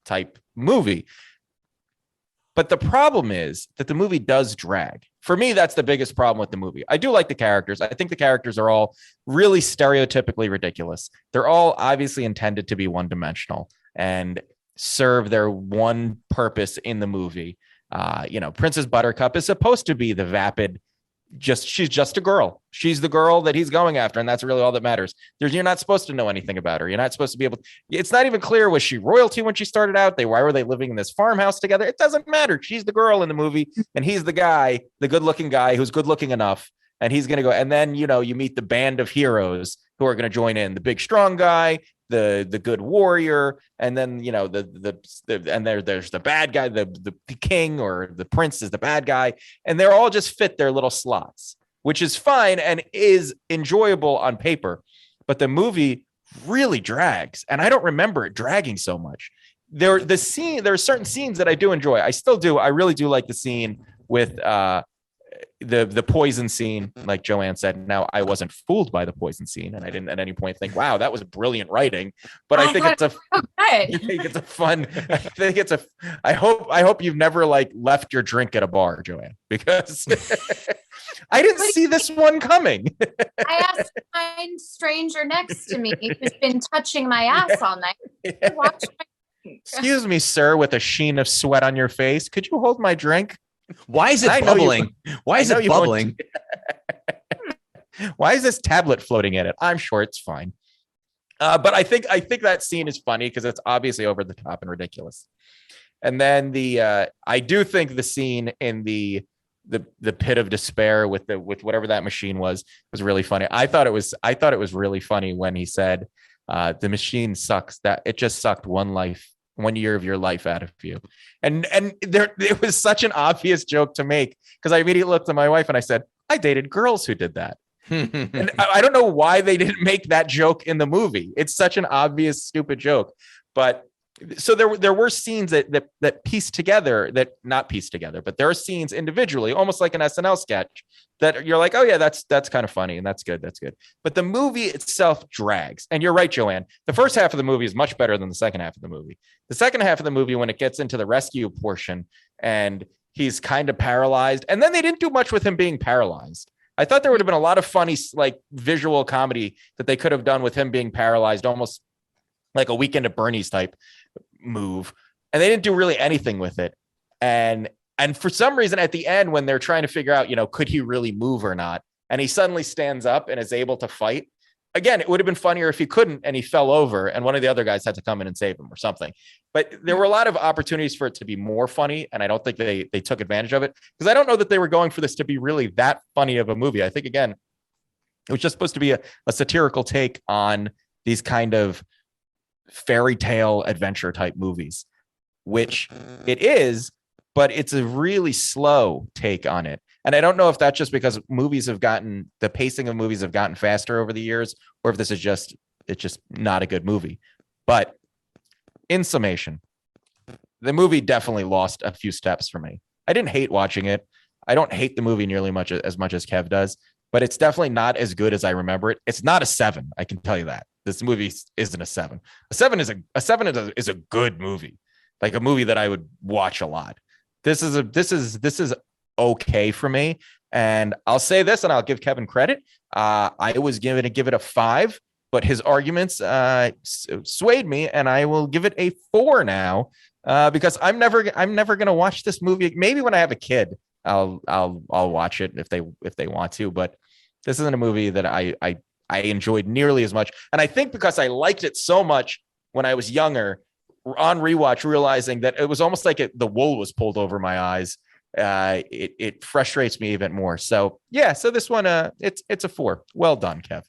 type movie. But the problem is that the movie does drag. For me, that's the biggest problem with the movie. I do like the characters. I think the characters are all really stereotypically ridiculous. They're all obviously intended to be one-dimensional and serve their one purpose in the movie. You know, Princess Buttercup is supposed to be the vapid, she's just a girl. She's the girl that he's going after, and that's really all that matters. You're not supposed to know anything about her. You're not supposed to be able to, it's not even clear, was she royalty when she started out? Why were they living in this farmhouse together? It doesn't matter. She's the girl in the movie, and he's the guy, the good-looking guy who's good-looking enough, and he's going to go. And then, you know, you meet the band of heroes who are going to join in, the big strong guy, the good warrior, and then, you know, there's the bad guy, the king or the prince is the bad guy, and they're all just fit their little slots, which is fine and is enjoyable on paper. But the movie really drags, and I don't remember it dragging so much. There are certain scenes that I do enjoy. I still do. I really do like the scene with the poison scene, like Joanne said. Now, I wasn't fooled by the poison scene, and I didn't at any point think, wow, that was brilliant writing. But I think it's a fun. I hope you've never like left your drink at a bar, Joanne, because I didn't see this one coming. I asked a kind stranger next to me who's been touching my ass all night to watch my drink. Excuse me, sir, with a sheen of sweat on your face, could you hold my drink? Why is it bubbling? Why is it bubbling? Why is this tablet floating in it? I'm sure it's fine. But I think that scene is funny because it's obviously over the top and ridiculous. And then I do think the scene in the pit of despair with whatever that machine was really funny. I thought it was really funny when he said the machine sucks, that it just sucked 1 year of your life out of you. And it was such an obvious joke to make, because I immediately looked at my wife and I said, I dated girls who did that. And I don't know why they didn't make that joke in the movie. It's such an obvious, stupid joke. But so there were scenes that piece together, that not piece together, but there are scenes individually, almost like an SNL sketch, that you're like, oh yeah, that's kind of funny and that's good. But the movie itself drags. And you're right, Joanne. The first half of the movie is much better than the second half of the movie. The second half of the movie, when it gets into the rescue portion and he's kind of paralyzed, and then they didn't do much with him being paralyzed. I thought there would have been a lot of funny, like, visual comedy that they could have done with him being paralyzed, almost like a Weekend at Bernie's type move, and they didn't do really anything with it. And for some reason at the end, when they're trying to figure out, you know, could he really move or not, and he suddenly stands up and is able to fight again, it would have been funnier if he couldn't and he fell over and one of the other guys had to come in and save him or something. But there were a lot of opportunities for it to be more funny, and I don't think they took advantage of it, because I don't know that they were going for this to be really that funny of a movie. I think, again, it was just supposed to be a satirical take on these kind of fairy tale adventure type movies, which it is, but it's a really slow take on it. And I don't know if that's just because the pacing of movies have gotten faster over the years, or if this is it's just not a good movie. But in summation, the movie definitely lost a few steps for me. I didn't hate watching it. I don't hate the movie nearly as much as Kev does, but it's definitely not as good as I remember it. It's not a 7. I can tell you that. This movie isn't a 7. A 7 is a good movie, like a movie that I would watch a lot. This is okay for me. And I'll say this, and I'll give Kevin credit. I was going to give it a 5, but his arguments swayed me, and I will give it a 4 now, because I'm never going to watch this movie. Maybe when I have a kid, I'll watch it if they want to, but this isn't a movie that I enjoyed nearly as much. And I think because I liked it so much when I was younger, on rewatch, realizing that it was almost like the wool was pulled over my eyes. It frustrates me even more. So yeah, so this one, it's a 4. Well done, Kev.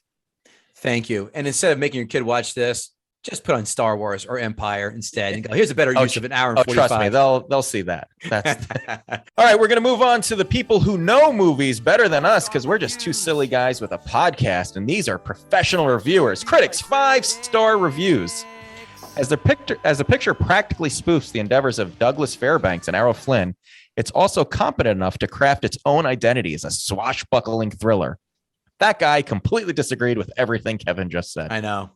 Thank you. And instead of making your kid watch this, just put on Star Wars or Empire instead and go, here's a better use of an hour and 45. Trust me, they'll see that. That's all right. We're going to move on to the people who know movies better than us because we're just two silly guys with a podcast. And these are professional reviewers, critics, 5-star reviews. As the picture practically spoofs the endeavors of Douglas Fairbanks and Errol Flynn, it's also competent enough to craft its own identity as a swashbuckling thriller. That guy completely disagreed with everything Kevin just said. I know.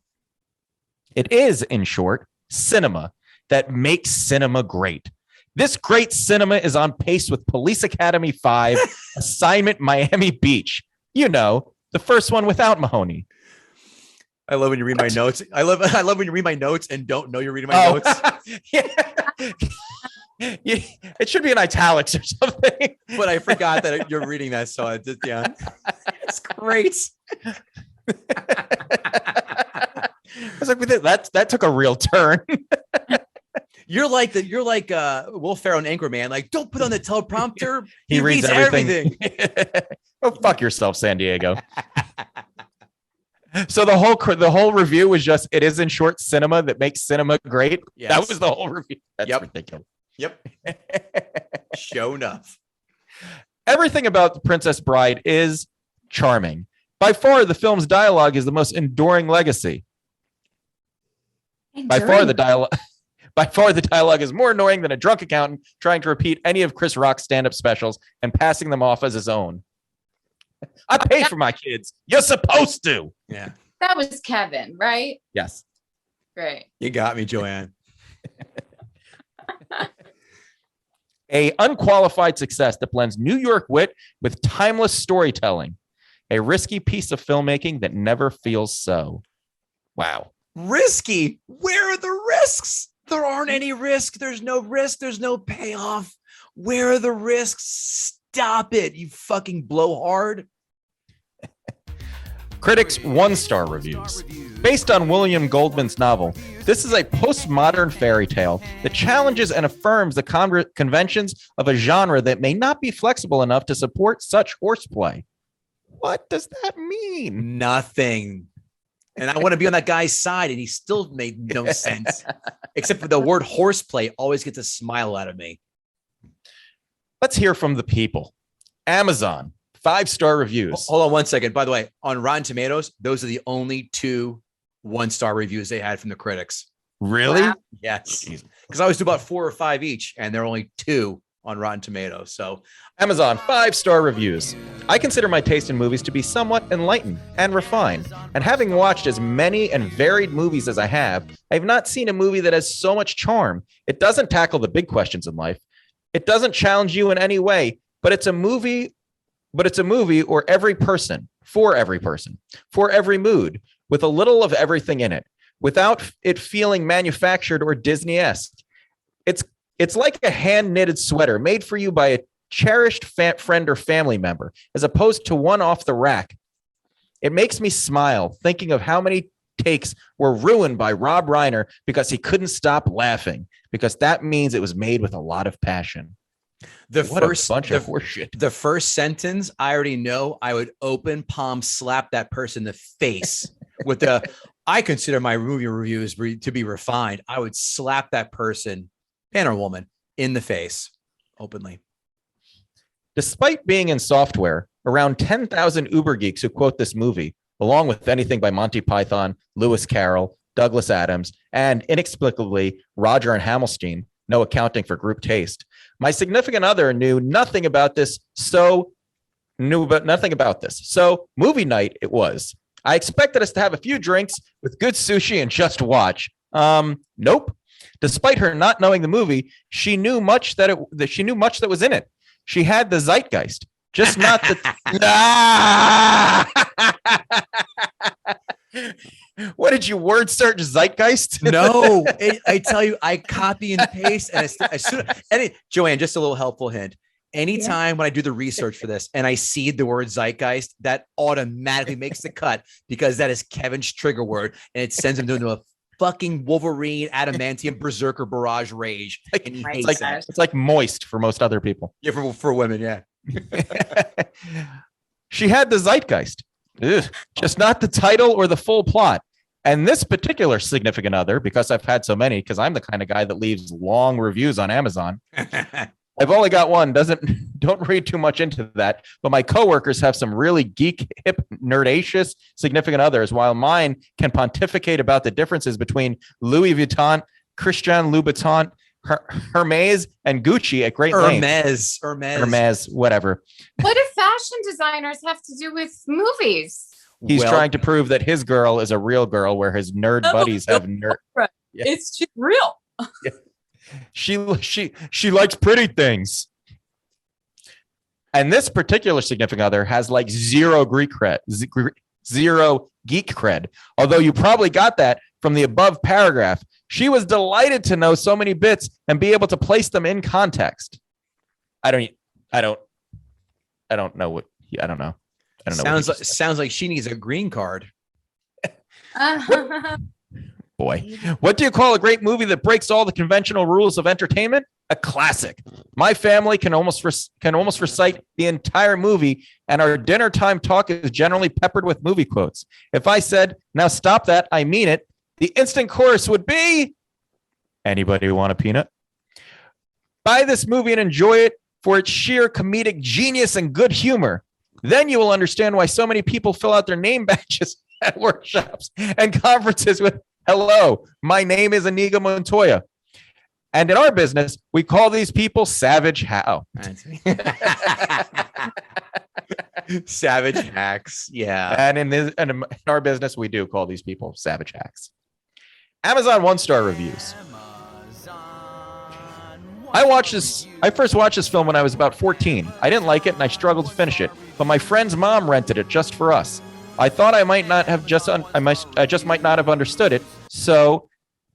It is, in short, cinema that makes cinema great. This great cinema is on pace with Police Academy 5, Assignment Miami Beach. You know, the first one without Mahoney. I love when you read my notes. I love when you read my notes and don't know you're reading my notes. It should be in italics or something. But I forgot that you're reading that, so I just, yeah. It's great. I was like, that took a real turn. You're like Will Ferrell and Anchorman. Like, don't put on the teleprompter. He reads everything. Go fuck yourself, San Diego. So the whole review was just, it is in short cinema that makes cinema great. Yes. That was the whole review. That's ridiculous. Yep. Show enough. Everything about The Princess Bride is charming. By far, the film's dialogue is the most enduring legacy. By far, the dialogue is more annoying than a drunk accountant trying to repeat any of Chris Rock's stand-up specials and passing them off as his own. I pay for my kids. You're supposed to. Yeah. That was Kevin, right? Yes. Great. You got me, Joanne. A unqualified success that blends New York wit with timeless storytelling. A risky piece of filmmaking that never feels so. Wow. Risky? Where are the risks? There aren't any risk. There's no risk. There's no payoff. Where are the risks? Stop it, you fucking blowhard. Critics 1-star reviews. Based on William Goldman's novel, this is a postmodern fairy tale that challenges and affirms the conventions of a genre that may not be flexible enough to support such horseplay. What does that mean? Nothing. And I want to be on that guy's side, and he still made no sense. Except for the word horseplay always gets a smile out of me. Let's hear from the people. Amazon, 5-star reviews. Hold on 1 second. By the way, on Rotten Tomatoes, those are the only 2 1-star reviews they had from the critics. Really? Wow. Yes. Because I always do about 4 or 5 each, and there are only 2 on Rotten Tomatoes. So Amazon, 5-star reviews. I consider my taste in movies to be somewhat enlightened and refined. And having watched as many and varied movies as I have not seen a movie that has so much charm. It doesn't tackle the big questions in life. It doesn't challenge you in any way, but it's a movie or every person, for every mood, with a little of everything in it, without it feeling manufactured or Disney-esque. It's like a hand-knitted sweater made for you by a cherished friend or family member, as opposed to one off the rack. It makes me smile thinking of how many takes were ruined by Rob Reiner because he couldn't stop laughing, because that means it was made with a lot of passion. The first sentence, I already know I would open palm slap that person in the face with the, I consider my movie reviews to be refined. I would slap that person, man or woman, in the face openly. Despite being in software, around 10,000 Uber geeks who quote this movie, along with anything by Monty Python, Lewis Carroll, Douglas Adams, and inexplicably Roger and Hammerstein, no accounting for group taste. My significant other knew nothing about this, so movie night it was. I expected us to have a few drinks with good sushi and just watch. Nope. Despite her not knowing the movie, she knew much that was in it. She had the zeitgeist, just not the. What did you word search zeitgeist? No, I tell you, I copy and paste, and Joanne, just a little helpful hint. Anytime when I do the research for this and I see the word zeitgeist, that automatically makes the cut, because that is Kevin's trigger word, and it sends him into a fucking Wolverine, adamantium, berserker, barrage rage. And he hates that. It's like moist for most other people. Yeah, for women, yeah. She had the zeitgeist, Ugh, just not the title or the full plot. And this particular significant other, because I've had so many, because I'm the kind of guy that leaves long reviews on Amazon. I've only got one. Don't read too much into that. But my coworkers have some really geek, hip, nerdacious significant others, while mine can pontificate about the differences between Louis Vuitton, Christian Louboutin, Hermes, and Gucci at great length. Hermes, whatever. What do fashion designers have to do with movies? He's trying to prove that his girl is a real girl, where his nerd buddies have nerd. Yeah. It's real. Yeah. She likes pretty things. And this particular significant other has like zero geek cred. Although you probably got that from the above paragraph. She was delighted to know so many bits and be able to place them in context. I don't know. Sounds like she needs a green card. Boy, what do you call a great movie that breaks all the conventional rules of entertainment? A classic. My family can almost recite the entire movie, and our dinner time talk is generally peppered with movie quotes. If I said, "Now stop that, I mean it," the instant chorus would be, "Anybody want a peanut?" Buy this movie and enjoy it for its sheer comedic genius and good humor. Then you will understand why so many people fill out their name badges at workshops and conferences with, "Hello, my name is Inigo Montoya." And in our business, we call these people Savage How. Savage hacks. Yeah. And in our business, we do call these people Savage Hacks. Amazon 1-star reviews. I first watched this film when I was about 14. I didn't like it and I struggled to finish it, but my friend's mom rented it just for us. I thought I might not have I just might not have understood it. So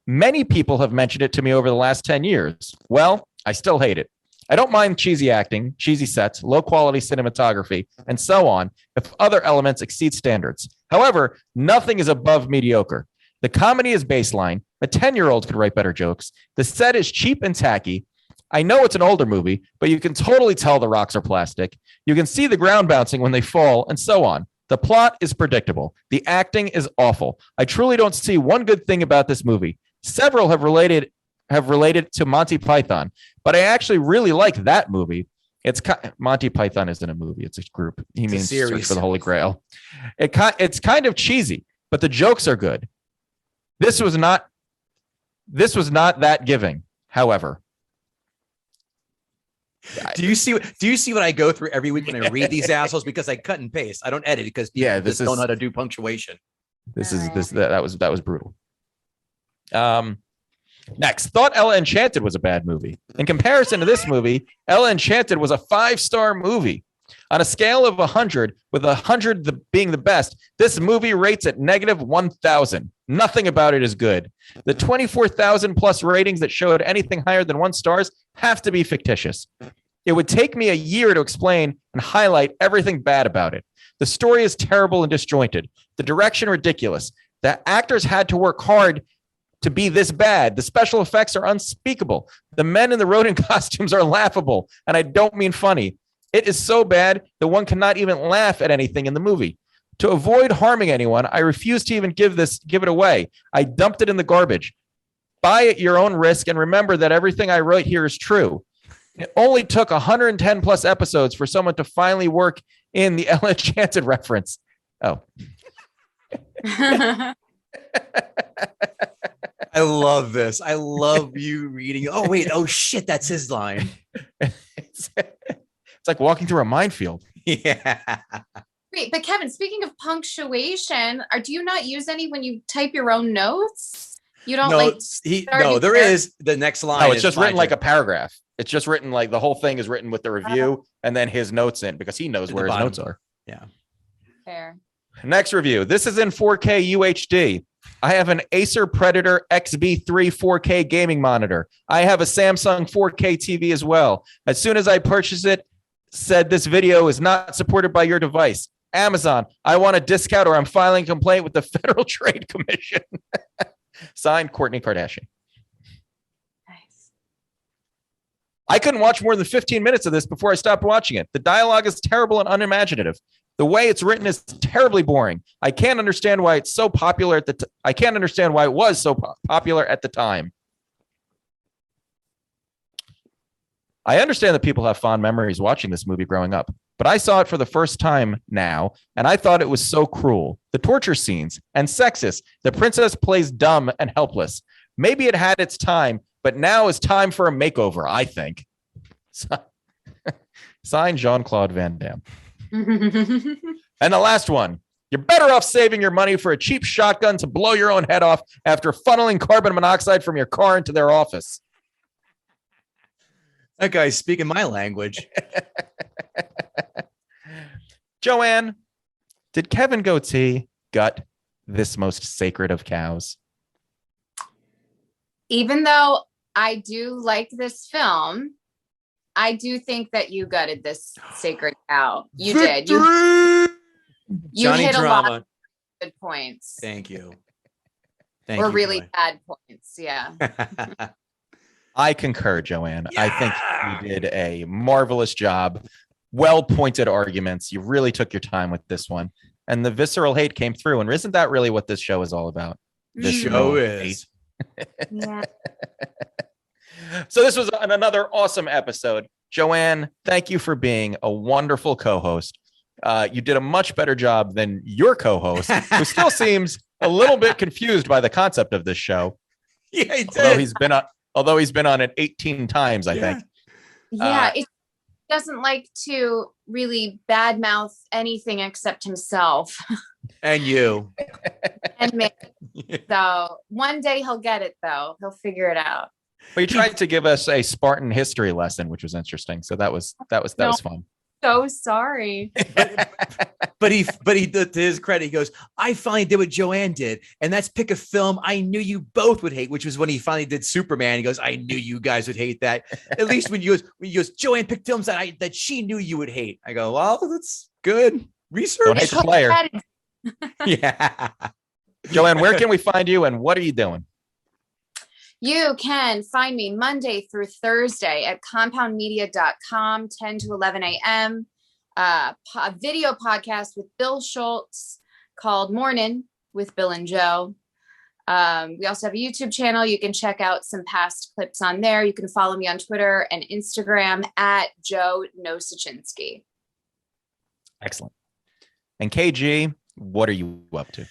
many people have mentioned it to me over the last 10 years. Well, I still hate it. I don't mind cheesy acting, cheesy sets, low quality cinematography, and so on if other elements exceed standards. However, nothing is above mediocre. The comedy is baseline. A 10-year-old could write better jokes. The set is cheap and tacky. I know it's an older movie, but you can totally tell the rocks are plastic. You can see the ground bouncing when they fall, and so on. The plot is predictable. The acting is awful. I truly don't see one good thing about this movie. Several have related to Monty Python, but I actually really like that movie. Monty Python isn't a movie; it's a group. He means Search for the Holy Grail. It's kind of cheesy, but the jokes are good. This was not that giving. However. Do you see what I go through every week when I read these assholes? Because I cut and paste. I don't edit because people just don't know how to do punctuation. That was brutal. Next, thought Ella Enchanted was a bad movie. In comparison to this movie, Ella Enchanted was a 5-star movie. On a scale of 100, with 100 being the best, this movie rates at -1,000. Nothing about it is good. The 24,000 plus ratings that showed anything higher than 1 star have to be fictitious. It would take me a year to explain and highlight everything bad about it. The story is terrible and disjointed. The direction ridiculous. The actors had to work hard to be this bad. The special effects are unspeakable. The men in the rodent costumes are laughable, and I don't mean funny. It is so bad that one cannot even laugh at anything in the movie. To avoid harming anyone, I refuse to even give it away. I dumped it in the garbage. Buy at your own risk and remember that everything I write here is true. It only took 110 plus episodes for someone to finally work in the Ella Enchanted reference. Oh. I love this. I love you reading. Oh, wait. Oh, shit. That's his line. It's like walking through a minefield. Yeah. Wait, but Kevin, speaking of punctuation, do you not use any when you type your own notes? You don't there is the next line. No, it's just written like a paragraph. It's just written like the whole thing is written with the review and then his notes in because he knows where his notes are. Yeah. Fair. Next review. This is in 4K UHD. I have an Acer Predator XB3 4K gaming monitor. I have a Samsung 4K TV as well. As soon as I purchased it, said this video is not supported by your device. Amazon, I want a discount or I'm filing a complaint with the Federal Trade Commission. Signed, Kourtney Kardashian. Nice. I couldn't watch more than 15 minutes of this before I stopped watching it. The dialogue is terrible and unimaginative. The way it's written is terribly boring. I can't understand why it's so popular I can't understand why it was so popular at the time. I understand that people have fond memories watching this movie growing up, but I saw it for the first time now, and I thought it was so cruel. The torture scenes and sexist. The princess plays dumb and helpless. Maybe it had its time, but now is time for a makeover, I think. Signed, Jean-Claude Van Damme. And the last one. You're better off saving your money for a cheap shotgun to blow your own head off after funneling carbon monoxide from your car into their office. That guy's speaking my language. Joanne, did Kevin Goatee gut this most sacred of cows? Even though I do like this film, I do think that you gutted this sacred cow. You did. You Johnny hit Drama. a lot of good points. Thank you. Or really bad points. Yeah. I concur, Joanne. Yeah. I think you did a marvelous job. Well-pointed arguments. You really took your time with this one. And the visceral hate came through. And isn't that really what this show is all about? The show is. Yeah. So this was another awesome episode. Joanne, thank you for being a wonderful co-host. You did a much better job than your co-host, who still seems a little bit confused by the concept of this show. Yeah, he did. Although he's been on it 18 times, I think. Yeah. It doesn't like to really badmouth anything except himself. And you. And me. So one day he'll get it, though. He'll figure it out. But he tried to give us a Spartan history lesson, which was interesting. So that was fun. So sorry. But he to his credit, he goes, I finally did what Joanne did, and that's pick a film I knew you both would hate, which was when he finally did Superman. He goes, I knew you guys would hate that. At least when you goes, Joanne picked films that she knew you would hate. I go, well, that's good research. Don't hate the player. Yeah. Joanne, where can we find you and what are you doing? You can find me Monday through Thursday at compoundmedia.com, 10 to 11 a.m. A video podcast with Bill Schultz called Mornin with Bill and Joe. We also have a YouTube channel. You can check out some past clips on there. You can follow me on Twitter and Instagram at Joanne Nosuchinsky. Excellent. And KG, what are you up to?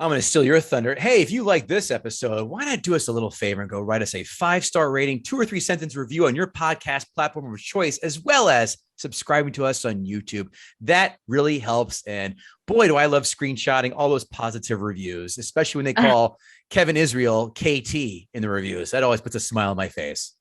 I'm going to steal your thunder. Hey, if you like this episode, why not do us a little favor and go write us a 5-star rating, 2 or 3 sentence review on your podcast platform of choice, as well as subscribing to us on YouTube. That really helps. And boy, do I love screenshotting all those positive reviews, especially when they call Kevin Israel KT in the reviews. That always puts a smile on my face.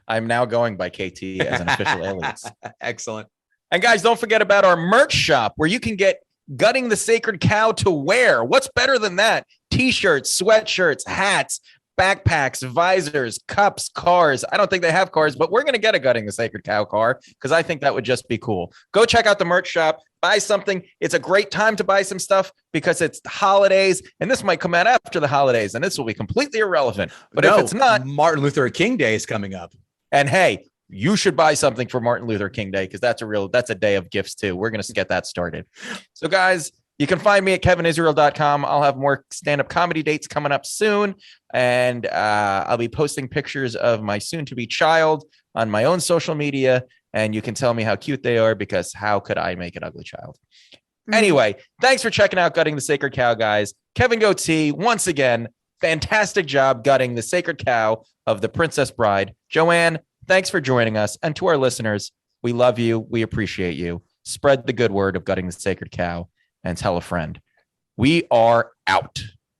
I'm now going by KT as an official alias. Excellent. And guys, don't forget about our merch shop where you can get Gutting the Sacred Cow to wear. What's better than that? T-shirts, sweatshirts, hats, backpacks, visors, cups, cars. I don't think they have cars, but we're going to get a Gutting the Sacred Cow car because I think that would just be cool. Go check out the merch shop, buy something. It's a great time to buy some stuff because it's the holidays, and this might come out after the holidays, and this will be completely irrelevant. But if it's not, Martin Luther King Day is coming up. And hey, you should buy something for Martin Luther King Day because that's a day of gifts too. We're going to get that started. So guys, you can find me at kevinisrael.com. I'll have more stand-up comedy dates coming up soon. And I'll be posting pictures of my soon-to-be child on my own social media. And you can tell me how cute they are because how could I make an ugly child? Anyway, thanks for checking out Gutting the Sacred Cow, guys. Kevin Goatee, once again, fantastic job gutting the sacred cow of the Princess Bride. Joanne, thanks for joining us. And to our listeners, we love you. We appreciate you. Spread the good word of Gutting the Sacred Cow and tell a friend. We are out.